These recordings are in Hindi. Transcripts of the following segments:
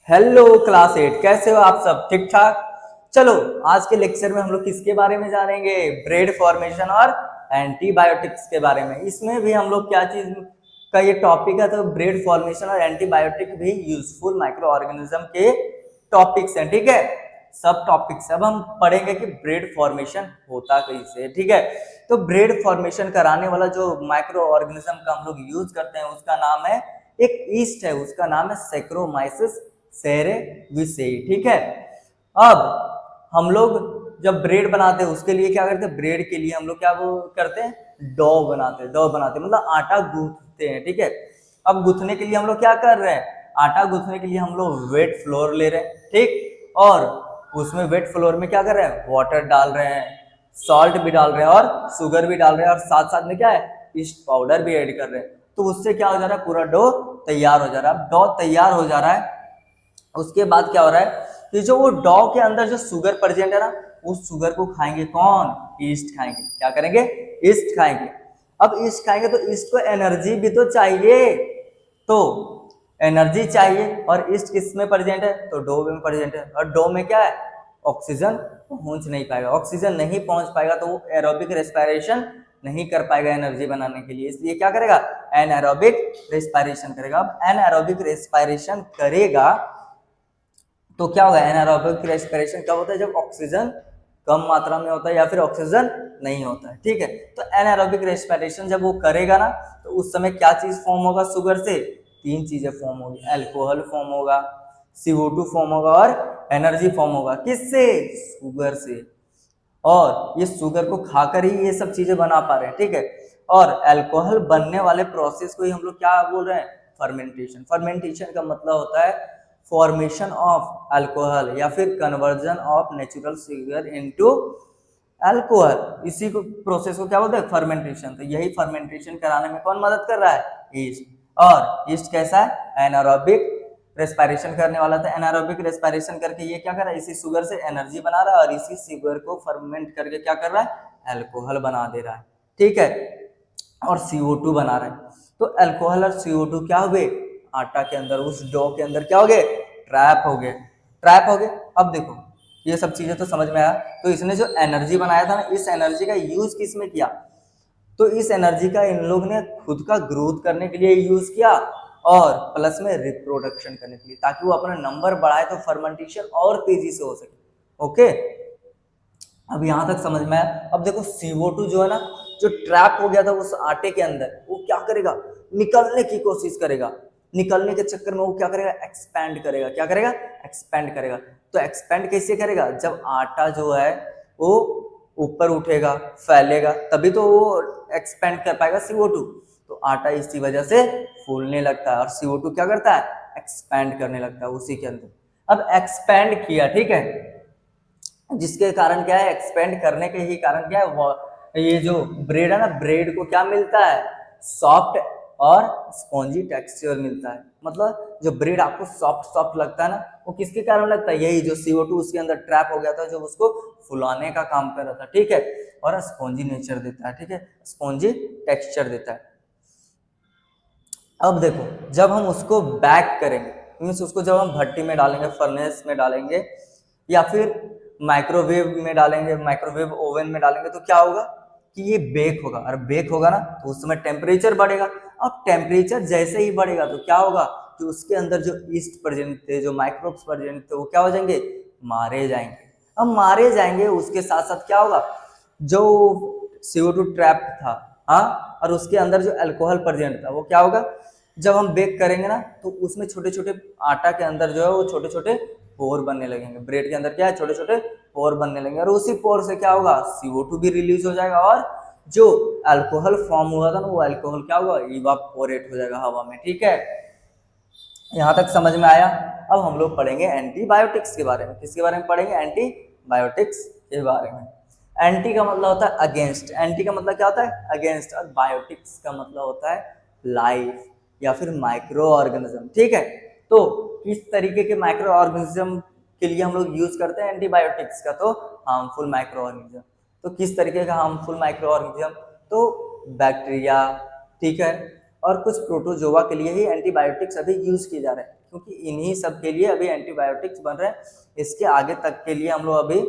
हेलो क्लास 8, कैसे हो आप सब? ठीक ठाक। चलो, आज के लेक्चर में हम लोग किसके बारे में जानेंगे? ब्रेड फॉर्मेशन और एंटीबायोटिक्स के बारे में। इसमें भी हम लोग क्या चीज का ये टॉपिक है, तो ब्रेड फॉर्मेशन और एंटीबायोटिक भी यूजफुल माइक्रो ऑर्गेनिज्म के टॉपिक्स हैं। ठीक है, सब टॉपिक्स अब हम पढ़ेंगे कि ब्रेड फॉर्मेशन होता कैसे। ठीक है, तो ब्रेड फॉर्मेशन कराने वाला जो माइक्रो ऑर्गेनिज्म का हम लोग यूज करते हैं उसका नाम है, एक ईस्ट है, उसका नाम है सैक्रोमाइसिस सेरेविसेई। ठीक है, अब हम लोग जब ब्रेड बनाते हैं उसके लिए क्या करते हैं? ब्रेड के लिए हम लोग क्या वो करते हैं? डो बनाते हैं। डो बनाते हैं मतलब आटा गूंथते हैं। ठीक है, अब गूंथने के लिए हम लोग क्या कर रहे हैं? आटा गूंथने के लिए हम लोग वेट फ्लोर ले रहे हैं। ठीक, और उसमें वेट फ्लोर में क्या कर रहे हैं? वाटर डाल रहे हैं, सॉल्ट भी डाल रहे हैं और शुगर भी डाल रहे हैं, और साथ साथ में क्या है? ईस्ट पाउडर भी ऐड कर रहे हैं। तो उससे क्या हो जा रहा है? पूरा डो तैयार हो जा रहा है। डो तैयार हो जा रहा है, उसके बाद क्या हो रहा है कि जो वो डॉ के अंदर जो शुगर प्रेजेंट है ना, उस शुगर को खाएंगे कौन? ईस्ट खाएंगे। क्या करेंगे? ईस्ट खाएंगे। अब ईस्ट खाएंगे तो ईस्ट को एनर्जी भी तो चाहिए, तो एनर्जी चाहिए, और ईस्ट किस में प्रेजेंट है? तो डो में प्रेजेंट है, और डो में क्या है? ऑक्सीजन पहुंच नहीं पाएगा। ऑक्सीजन नहीं पहुंच पाएगा तो वो एरोबिक रेस्पिरेशन नहीं कर पाएगा एनर्जी बनाने के लिए, इसलिए क्या करेगा? एनएरोबिक रेस्पिरेशन करेगा। अब एनएरोबिक रेस्पिरेशन करेगा तो क्या होगा? एनारोबिक रेस्पिरेशन कब होता है? जब ऑक्सीजन कम मात्रा में होता है या फिर ऑक्सीजन नहीं होता है। ठीक है, तो एनारोबिक रेस्पिरेशन जब वो करेगा ना, तो उस समय क्या चीज फॉर्म होगा शुगर से? तीन चीजें फॉर्म होगी। अल्कोहल फॉर्म होगा, CO2 फॉर्म होगा, और एनर्जी फॉर्म होगा। किससे? शुगर से। और ये शुगर को खाकर ही ये सब चीजें बना पा रहे हैं। ठीक है, और अल्कोहल बनने वाले प्रोसेस को ही हम लोग क्या बोल रहे हैं? फर्मेंटेशन। फर्मेंटेशन का मतलब होता है फॉर्मेशन ऑफ अल्कोहल या फिर conversion of natural sugar into alcohol. इसी को प्रोसेस को क्या बोलते हैं? फर्मेंटेशन। तो यही फर्मेंटेशन कराने में कौन मदद कर रहा है? ईस्ट। और ईस्ट कैसा है? एनारोबिक रेस्पिरेशन करने वाला था। एनारोबिक रेस्पिरेशन करके ये क्या कर रहा है? इसी शुगर से एनर्जी बना रहा है, और इसी शुगर को फर्मेंट करके क्या कर रहा है? अल्कोहल बना दे रहा है। ठीक है, और CO2 बना रहा है। तो अल्कोहल और CO2 क्या हो गए? आटा के अंदर, उस डो के अंदर क्या हो गए? ट्रैप हो गए। ट्रैप हो गए। अब देखो, ये सब चीजें तो समझ में आया। तो इसने जो एनर्जी बनाया था ना, इस एनर्जी का यूज किस में किया? तो इस एनर्जी का इन लोग ने खुद का ग्रोथ करने के लिए यूज किया, और प्लस में रिप्रोडक्शन करने के लिए, ताकि वो अपना नंबर बढ़ाए तो फर्मेंटेशन और तेजी से हो सके। ओके, अब यहां तक समझ में आया। अब देखो CO2 जो है ना, जो ट्रैप हो गया था उस आटे के अंदर, वो क्या करेगा? निकलने की कोशिश करेगा। निकलने के चक्कर में वो क्या करेगा? एक्सपैंड करेगा। क्या करेगा? एक्सपैंड करेगा। तो एक्सपैंड कैसे करेगा? जब आटा जो है वो ऊपर उठेगा, फैलेगा, तभी तो वो एक्सपैंड कर पाएगा CO2। तो आटा इसी वजह से फूलने लगता है, और CO2 क्या करता है? एक्सपैंड करने लगता है उसी के अंदर। अब एक्सपैंड किया, ठीक है, जिसके कारण क्या है? एक्सपेंड करने के ही कारण क्या है? ये जो ब्रेड है ना, ब्रेड को क्या मिलता है? सॉफ्ट और स्पॉन्जी टेक्सचर मिलता है। मतलब जो ब्रेड आपको सॉफ्ट सॉफ्ट लगता है ना, वो किसके कारण लगता है? यही जो CO2 उसके अंदर ट्रैप हो गया था, जो उसको फुलाने का काम कर रहा था। ठीक है, और स्पॉन्जी नेचर देता है। ठीक है, स्पॉन्जी टेक्सचर देता है। अब देखो, जब हम उसको बैक करेंगे, मीन्स उसको जब हम भट्टी में डालेंगे, फर्नेस में डालेंगे, या फिर माइक्रोवेव में डालेंगे, माइक्रोवेव ओवन में डालेंगे, तो क्या होगा कि ये बेक होगा। और बेक होगा ना, तो उस समय टेम्परेचर बढ़ेगा। अब टेम्परेचर जैसे ही बढ़ेगा तो क्या होगा कि उसके अंदर जो ईस्ट प्रेजेंट थे, जो माइक्रोब्स प्रेजेंट थे, वो क्या हो जाएंगे? मारे जाएंगे। अब मारे जाएंगे, उसके साथ साथ क्या होगा? जो CO2 ट्रैप था, हाँ, और उसके अंदर जो अल्कोहल प्रेजेंट था, वो क्या होगा? जब हम बेक करेंगे ना, तो उसमें छोटे छोटे आटा के अंदर जो है वो छोटे छोटे पोर बनने लगेंगे। ब्रेड के अंदर क्या है? छोटे छोटे पोर बनने लगेंगे, और उसी पोर से क्या होगा? CO2 भी रिलीज हो जाएगा, और जो अल्कोहल फॉर्म हुआ था ना, वो अल्कोहल क्या होगा? इवापोरेट हो जाएगा हवा में। ठीक है, यहाँ तक समझ में आया। अब हम लोग पढ़ेंगे एंटीबायोटिक्स के बारे में। किसके बारे में पढ़ेंगे? एंटीबायोटिक्स के बारे में। एंटी का मतलब होता है अगेंस्ट। एंटी का मतलब क्या होता है? अगेंस्ट। और बायोटिक्स का मतलब होता है लाइफ या फिर माइक्रो ऑर्गेनिज्म। ठीक है, तो किस तरीके के माइक्रो ऑर्गेनिज्म के लिए हम लोग यूज करते हैं एंटीबायोटिक्स का? तो हार्मफुल माइक्रो ऑर्गेनिज्म। तो किस तरीके का हार्मफुल माइक्रो ऑर्गेनिज्म? तो बैक्टीरिया, ठीक है, और कुछ प्रोटोजोआ के लिए ही एंटीबायोटिक्स अभी यूज किए जा रहे हैं, क्योंकि इन्हीं सब के लिए अभी एंटीबायोटिक्स बन रहे हैं। इसके आगे तक के लिए हम लोग अभी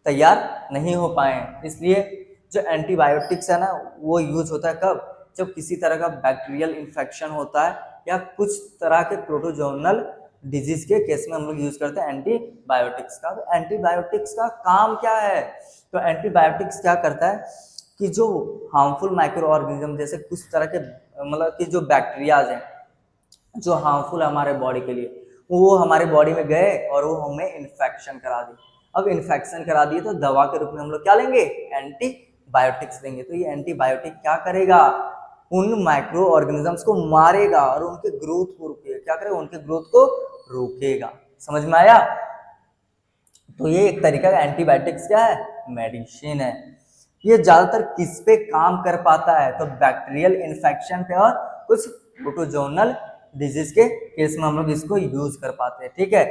तैयार नहीं हो पाए हैं। इसलिए जो एंटीबायोटिक्स है ना, वो यूज होता है कब, जब किसी तरह का बैक्टीरियल इन्फेक्शन होता है या कुछ तरह के प्रोटोजोनल डिजीज के केस में हम लोग यूज करते हैं एंटीबायोटिक्स का। एंटीबायोटिक्स का काम क्या है? तो एंटीबायोटिक्स क्या करता है कि जो हार्मफुल माइक्रो ऑर्गेनिज्म, जैसे कुछ तरह के मतलब कि जो बैक्टीरियाज हैं जो हार्मफुल है हमारे बॉडी के लिए, वो हमारे बॉडी में गए और वो हमें इन्फेक्शन करा दी। अब इन्फेक्शन करा दिए तो दवा के रूप में हम लोग क्या लेंगे? एंटीबायोटिक्स लेंगे। तो ये एंटीबायोटिक क्या करेगा? उन माइक्रो ऑर्गेनिजम्स को मारेगा और उनके ग्रोथ को रोकेगा। क्या करेगा? उनके ग्रोथ को रोकेगा। समझ में आया? तो ये एक तरीका का एंटीबायोटिक्स क्या है? मेडिसिन है। ये ज्यादातर किस पे काम कर पाता है? तो बैक्टीरियल इन्फेक्शन पे और कुछ प्रोटोजोनल डिजीज के केस में हम लोग इसको यूज कर पाते हैं। ठीक है,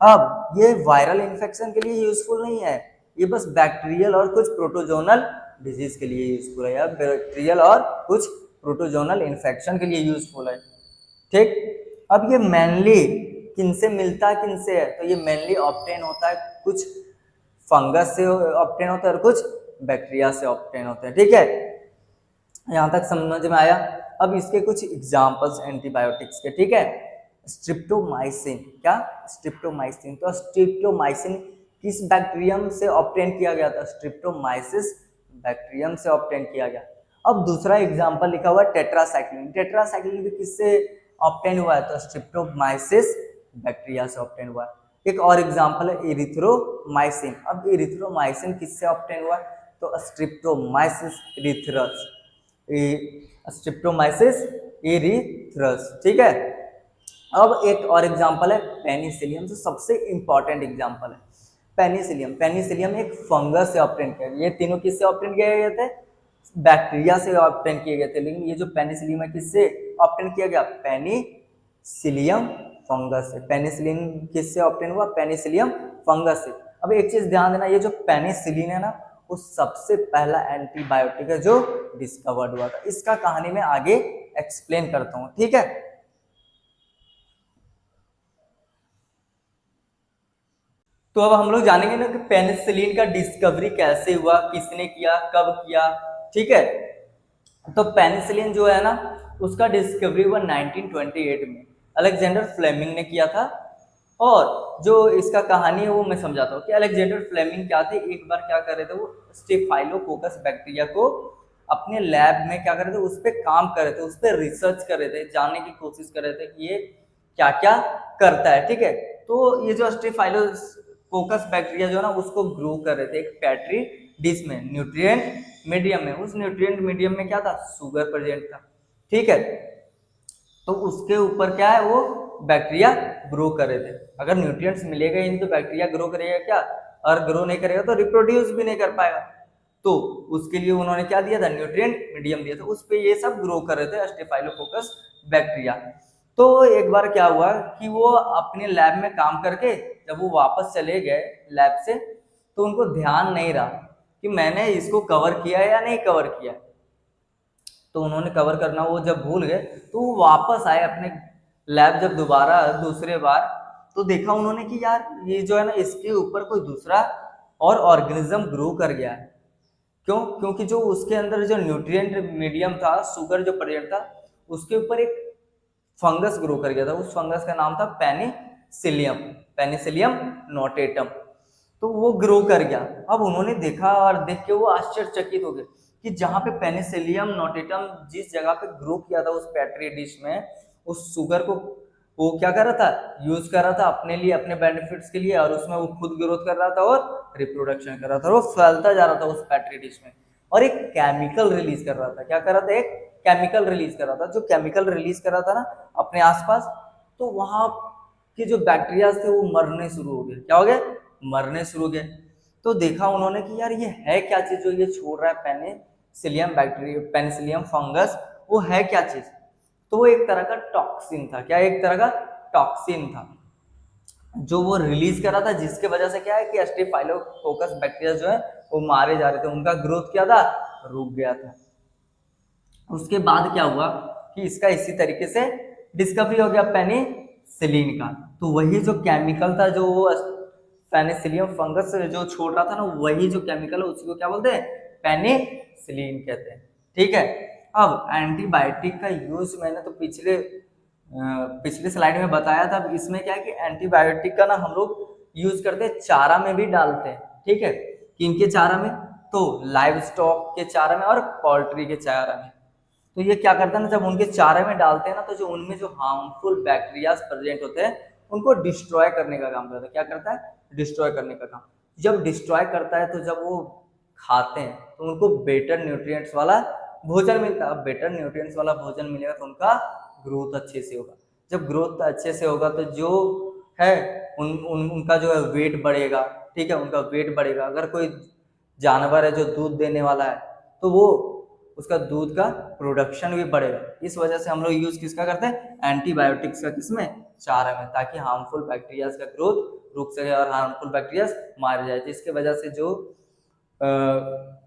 अब ये वायरल इन्फेक्शन के लिए यूजफुल नहीं है, ये बस बैक्टीरियल और कुछ प्रोटोजोनल डिजीज के लिए यूजफुल है, या बैक्टीरियल और कुछ प्रोटोजोनल इन्फेक्शन के लिए यूजफुल है। ठीक, अब ये मेनली किनसे मिलता है, किनसे है? तो ये मेनली ऑब्टेन होता है कुछ फंगस से ऑब्टेन होता है और कुछ बैक्टीरिया से ऑब्टेन होते हैं। ठीक है, यहां तक समझ में आया? अब इसके कुछ एग्जांपल्स एंटीबायोटिक्स के। ठीक है, स्ट्रिप्टोमाइसिन। क्या? स्ट्रिप्टोमाइसिन। तो स्ट्रिप्टोमाइसिन किस बैक्टीरियम से ऑब्टेन किया गया था? स्ट्रिप्टोमाइसिस बैक्टीरियम से ऑब्टेन किया गया। अब दूसरा एग्जांपल लिखा हुआ है टेट्रासाइक्लिन। टेट्रासाइक्लिन भी किससे ऑब्टेन हुआ है? तो स्ट्रिप्टोमाइसिस बैक्टीरिया से ऑब्टेन हुआ है। एक और एग्जांपल है इरिथ्रोमाइसिन। अब इरिथ्रोमाइसिन किससे ऑब्टेन हुआ? तो स्ट्रिप्टोमाइसिस इरिथ्रस, स्ट्रिप्टोमाइसिस इरिथ्रस। ठीक है, अब एक और एग्जांपल है पेनिसिलियम, जो सबसे इंपॉर्टेंट एग्जांपल है। पेनिसिलियम, पेनिसिलियम एक फंगस से ऑब्टेन किया गया। ये तीनों किससे ऑब्टेन किए गए थे? बैक्टीरिया से ऑब्टेन किए गए थे। लेकिन ये जो पेनिसिलियम है किससे ऑब्टेन किया गया? पेनिसिलियम फंगस से। पेनिसिलिन किससे ऑब्टेन हुआ? पेनिसिलियम फंगस से। अब एक चीज ध्यान देना, ये जो पेनिसिलिन है ना, वो सबसे पहला एंटीबायोटिक है जो डिस्कवर्ड हुआ था। इसका कहानी मैं आगे एक्सप्लेन करता हूं। ठीक है, तो अब हम लोग जानेंगे ना कि पेनिसिलिन का डिस्कवरी कैसे हुआ, किसने किया, कब किया। ठीक है, तो पेनिसिलिन जो है ना, उसका डिस्कवरी हुआ 1928 में अलेक्जेंडर फ्लेमिंग ने किया था। और जो इसका कहानी है वो मैं समझाता हूँ कि अलेक्जेंडर फ्लेमिंग क्या थे। एक बार क्या कर रहे थे, वो स्टेफाइलोकोकस बैक्टीरिया को अपने लैब में क्या कर रहे थे, उस पर काम कर रहे थे, उस पर रिसर्च कर रहे थे, जानने की कोशिश कर रहे थे कि ये क्या क्या करता है। ठीक है, तो ये जो स्टेफाइलोकोकस बैक्टीरिया जो है ना, उसको ग्रो कर रहे थे एक पैट्री डिश में, न्यूट्रिएंट मीडियम में। उस न्यूट्रिएंट मीडियम में क्या था? शुगर प्रेजेंट था। ठीक है, तो उसके ऊपर क्या है, वो बैक्टीरिया ग्रो कर रहे थे। अगर न्यूट्रिएंट्स मिलेगा ही नहीं तो बैक्टीरिया ग्रो करेगा क्या? और ग्रो नहीं करेगा तो रिप्रोड्यूस भी नहीं कर पाएगा। तो उसके लिए उन्होंने क्या दिया था? न्यूट्रिएंट मीडियम दिया था, उस पे ये सब ग्रो कर रहे थे स्टेफाइलोकोकस बैक्टीरिया। तो एक बार क्या हुआ कि वो अपने लैब में काम करके जब वो वापस चले गए लैब से, तो उनको ध्यान नहीं रहा कि मैंने इसको कवर किया है या नहीं कवर किया। तो उन्होंने कवर करना वो जब भूल गए, तो वो वापस आए अपने लैब जब दोबारा दूसरे बार, तो देखा उन्होंने कि यार ये जो है ना, इसके ऊपर कोई दूसरा और ऑर्गेनिज्म ग्रो कर गया है। क्यों? क्योंकि जो उसके अंदर जो न्यूट्रिएंट मीडियम था, शुगर जो प्रेजेंट था, उसके ऊपर एक फंगस ग्रो कर गया था। उस फंगस का नाम था पेनिसिलियम, पेनिसिलियम नोटेटम। तो वो ग्रो कर गया। अब उन्होंने देखा और देख के वो आश्चर्यचकित हो गए कि जहां पे पेनिसिलियम नोटेटम जिस जगह पे ग्रो किया था उस पेट्री डिश में, उस शुगर को वो क्या कर रहा था? यूज कर रहा था अपने लिए, अपने बेनिफिट्स के लिए, और उसमें वो खुद ग्रोथ कर रहा था और रिप्रोडक्शन कर रहा था। वो फैलता जा रहा था उस पेट्री डिश में और एक केमिकल रिलीज कर रहा था। क्या कर रहा था? एक केमिकल रिलीज कर रहा था। जो केमिकल रिलीज कर रहा था ना अपने आसपास, तो वहां के जो बैक्टीरिया थे वो मरने शुरू हो गए। क्या हो गए? मरने शुरू हो गए। तो देखा उन्होंने कि यार ये है क्या चीज जो ये छोड़ रहा है पेनिसिलियम बैक्टीरिया, पेनिसिलियम फंगस, वो है क्या चीज? तो वो एक तरह का टॉक्सिन था। क्या? एक तरह का टॉक्सिन था जो वो रिलीज कर रहा था, जिसके वजह से क्या है कि स्टेफाइलोकोकस बैक्टीरिया जो है वो मारे जा रहे थे, उनका ग्रोथ क्या था? रुक गया था। उसके बाद क्या हुआ कि इसका इसी तरीके से डिस्कवरी हो गया पेनिसिलिन का। तो वही जो केमिकल था, जो वो पेनिसिलियम फंगस जो छोड़ रहा था ना, वही जो केमिकल है उसी को क्या बोलते हैं, पेनिसिलिन कहते हैं। ठीक है, अब एंटीबायोटिक का यूज मैंने तो पिछले स्लाइड में बताया था। इसमें क्या है कि एंटीबायोटिक का ना हम लोग यूज करते हैं, चारा में भी डालते हैं। ठीक है, किनके चारा में, तो लाइव स्टॉक के चारा में और पोल्ट्री के चारा में। तो ये क्या करता है ना, जब उनके चारे में डालते हैं ना, तो जो उनमें जो हार्मफुल बैक्टीरियाज प्रेजेंट होते हैं उनको डिस्ट्रॉय करने का काम करता है। क्या करता है, डिस्ट्रॉय करने का काम। जब डिस्ट्रॉय करता है तो जब वो खाते हैं तो उनको बेटर न्यूट्रिएंट्स वाला भोजन मिलता है। बेटर न्यूट्रिएंट्स वाला भोजन मिलेगा तो उनका ग्रोथ अच्छे से होगा। जब ग्रोथ अच्छे से होगा तो जो है उनका जो है वेट बढ़ेगा। ठीक है, उनका वेट बढ़ेगा। अगर कोई जानवर है जो दूध देने वाला है तो वो उसका दूध का प्रोडक्शन भी बढ़ेगा। इस वजह से हम लोग यूज किसका करते हैं, एंटीबायोटिक्स का, किसमें, चारा में, ताकि हार्मफुल बैक्टीरियाज का ग्रोथ रुक सके और हार्मफुल बैक्टीरियाज मारे जाए। जिसके वजह से जो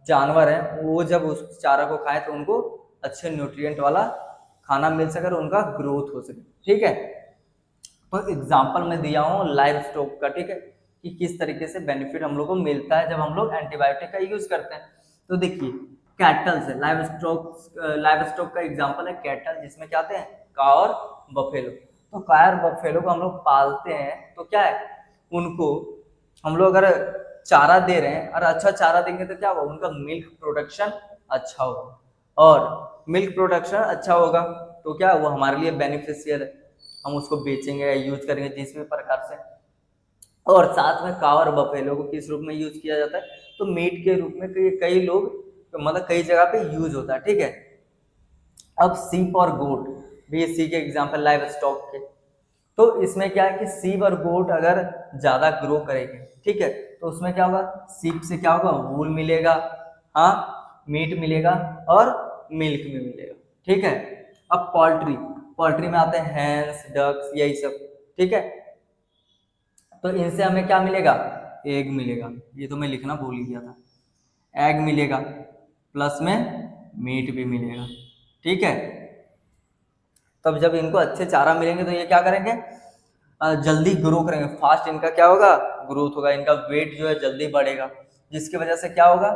जानवर है वो जब उस चारा को खाए तो उनको अच्छे न्यूट्रिएंट वाला खाना मिल सके और उनका ग्रोथ हो सके। ठीक है, तो एग्जाम्पल मैं दिया हूँ लाइव स्टॉक का। ठीक है, कि किस तरीके से बेनिफिट हम लोग को मिलता है जब हम लोग एंटीबायोटिक का यूज करते हैं। तो देखिए, कैटल से लाइव स्टॉक का एग्जांपल है कैटल, जिसमें क्या आते हैं, काव और बफेलो। तो काव और बफेलो को हम लोग पालते हैं तो क्या है, उनको हम लोग अगर चारा दे रहे हैं और अच्छा चारा देंगे तो क्या होगा, उनका मिल्क प्रोडक्शन अच्छा होगा। और मिल्क प्रोडक्शन अच्छा होगा तो क्या, वो हमारे लिए बेनिफिशियल है। हम उसको बेचेंगे या यूज करेंगे जिस भी प्रकार से। और साथ में काव और बफेलो को किस रूप में यूज किया जाता है, तो मीट के रूप में कई लोग, तो मतलब कई जगह पे यूज होता है। ठीक है, अब सीप और गोट भी सी के एग्जांपल लाइव स्टॉक के। तो इसमें क्या है कि सीप और गोट अगर ज्यादा ग्रो करेंगे, ठीक है, तो उसमें क्या होगा, सीप से क्या होगा, वूल मिलेगा, हाँ, मीट मिलेगा और मिल्क भी मिलेगा। ठीक है, अब पोल्ट्री में आते हैं हैंस, डक्स, यही सब। ठीक है, तो इनसे हमें क्या मिलेगा, एग मिलेगा। ये तो मैं लिखना भूल ही गया था, एग मिलेगा प्लस में मीट भी मिलेगा। ठीक है, तब जब इनको अच्छे चारा मिलेंगे तो ये क्या करेंगे, जल्दी ग्रो करेंगे, फास्ट इनका क्या होगा, ग्रोथ होगा, इनका वेट जो है जल्दी बढ़ेगा। जिसकी वजह से क्या होगा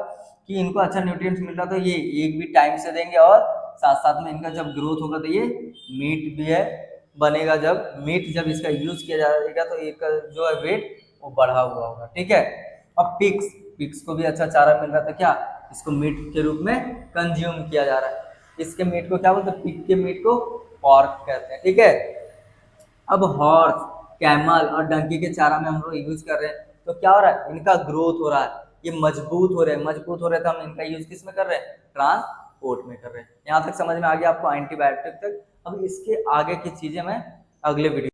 कि इनको अच्छा न्यूट्रिएंट्स मिल रहा तो ये एग भी टाइम से देंगे और साथ साथ में इनका जब ग्रोथ होगा तो ये मीट भी है बनेगा। जब इसका यूज किया जाएगा तो एक जो है वेट वो बढ़ा हुआ होगा। ठीक है, अब पिग्स को भी अच्छा चारा मिल रहा था, क्या इसको मीट के रूप में कंज्यूम किया जा रहा है। इसके मीट को क्या बोलते हैं, पिग के मीट को पॉर्क कहते हैं। ठीक है, अब हॉर्स, कैमल और डंकी के चारा में हम लोग यूज कर रहे हैं तो क्या हो रहा है, इनका ग्रोथ हो रहा है, ये मजबूत हो रहे तो हम इनका यूज किस में कर रहे हैं, ट्रांसपोर्ट में कर रहे हैं। यहाँ तक समझ में आ गया आपको एंटीबायोटिक तक। अब इसके आगे की चीजें मैं अगले वीडियो